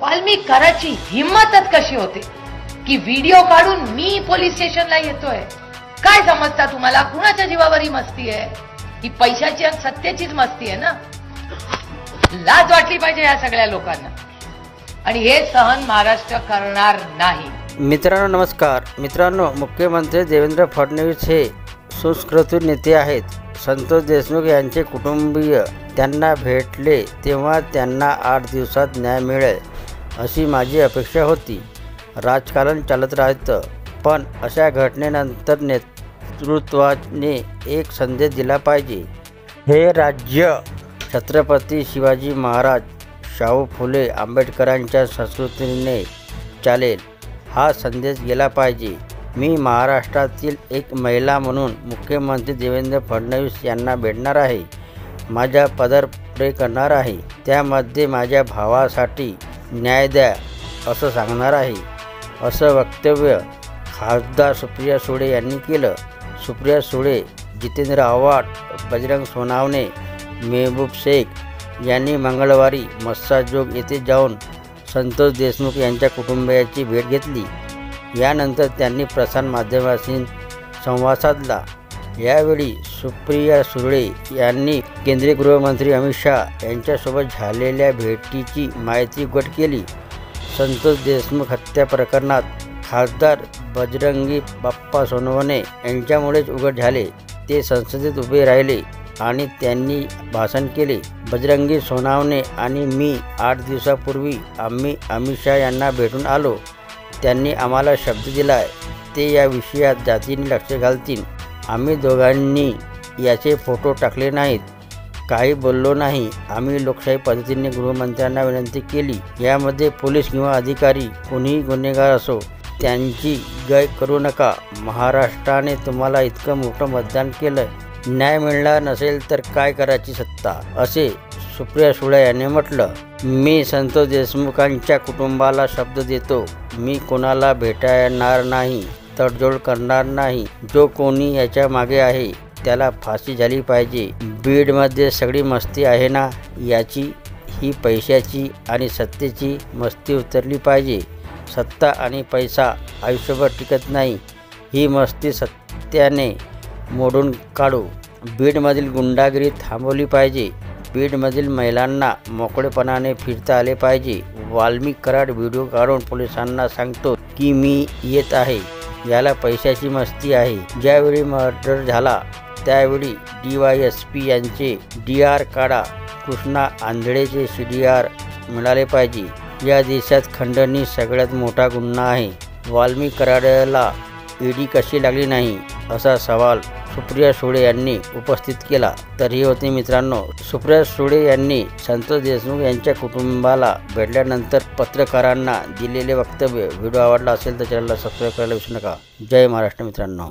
वाल्मिक कराची हिम्मतच कशी होते की व्हिडिओ काढून मी पोलीस स्टेशनला येतोय? काय समजता तुम्हाला? कुणाच्या जीवावर ही मस्ती आहे? ही पैशाची आणि सत्तेचीच मस्ती आहे ना. लाज वाटली पाहिजे या सगळ्या लोकांना, आणि हे सहन महाराष्ट्र करणार नाही. मित्रांनो नमस्कार. मित्रांनो, मुख्यमंत्री देवेंद्र फडणवीस हे सुसंस्कृत नेते आहेत. संतोष देशमुख यांचे कुटुंबीय त्यांना भेटले तेव्हा त्यांना 8 दिवसात न्याय मिळेल अशी माझी अपेक्षा होती. राजकारण चालत राहतं, पण अशा घटनेनंतर नेतृत्वाने एक संदेश दिला पाहिजे. हे राज्य छत्रपती शिवाजी महाराज, शाहू फुले, आंबेडकरांच्या संस्कृतीने चालेल हा संदेश गेला पाहिजे. मी महाराष्ट्रातील एक महिला म्हणून मुख्यमंत्री देवेंद्र फडणवीस यांना भेटणार आहे. माझ्या पदरपुढे करणार आहे. त्यामध्ये माझ्या भावासाठी न्याय द्या असं सांगणार आहे. असं वक्तव्य खासदार सुप्रिया सुळे यांनी केलं. सुप्रिया सुळे, जितेंद्र आव्हाड, बजरंग सोनावणे, मेहबूब शेख यांनी मंगळवारी मस्साजोग येथे जाऊन संतोष देशमुख यांच्या कुटुंबियाची भेट घेतली. यानंतर त्यांनी प्रसारमाध्यमांशी संवाद साधला. यावेळी सुप्रिया सुळे यांनी केंद्रीय गृहमंत्री अमित शहा यांच्यासोबत झालेल्या भेटीची माहिती उघड केली. संतोष देशमुख हत्या प्रकरणात खासदार बजरंगी बाप्पा सोनवणे यांच्यामुळेच उघड झाले. ते संसदेत उभे राहिले आणि त्यांनी भाषण केले. बजरंगी सोनावणे आणि मी 8 दिवसापूर्वी आम्ही अमित शहा यांना भेटून आलो. त्यांनी आम्हाला शब्द दिलाय ते या विषयात जातीने लक्ष घालतील. आम्ही दोघांनी याचे फोटो टाकले नाहीत, काही बोललो नाही. आम्ही लोकशाही पद्धतीने गृहमंत्र्यांना विनंती केली, यामध्ये पोलीस किंवा अधिकारी कोणीही गुन्हेगार असो त्यांची गय करू नका. महाराष्ट्राने तुम्हाला इतकं मोठं मतदान केलं, न्याय मिळणार नसेल तर काय करायची सत्ता, असे सुप्रिया सुळे यांनी म्हटलं. मी संतोष देशमुखांच्या कुटुंबाला शब्द देतो, मी कोणाला भेटणार नाही, तडजोड करणार नाही. जो कोणी याच्या मागे आहे त्याला फाशी झाली पाहिजे. बीडमध्ये सगळी मस्ती आहे ना, याची ही पैशाची आणि सत्तेची मस्ती उतरली पाहिजे. सत्ता आणि पैसा आयुष्यभर टिकत नाही, ही मस्ती सत्याने मोडून काढू. बीडमधील गुंडागिरी थांबवली पाहिजे. बीडमधील महिलांना मोकळेपणाने फिरता आले पाहिजे. वाल्मिक कराड व्हिडिओ काढून पोलिसांना सांगतो की मी येत आहे, याला पैशाची मस्ती आहे. ज्यावेळी मर्डर झाला त्यावेळी DYSP यांचे DR काढा, कृष्णा आंधळेचे CDR मिळाले पाहिजे. या देशात खंडणी सगळ्यात मोठा गुन्हा आहे. वाल्मिक कराडला ED कशी लागली नाही असा सवाल सुप्रिया सुळे यांनी उपस्थित केला. तर हे होते मित्रांनो सुप्रिया सुळे यांनी संतोष देशमुख यांच्या कुटुंबाला भेटल्यानंतर पत्रकारांना दिलेले वक्तव्य. व्हिडिओ आवडला असेल तर चॅनलला सबस्क्राईब करायला विसरू नका. जय महाराष्ट्र मित्रांनो.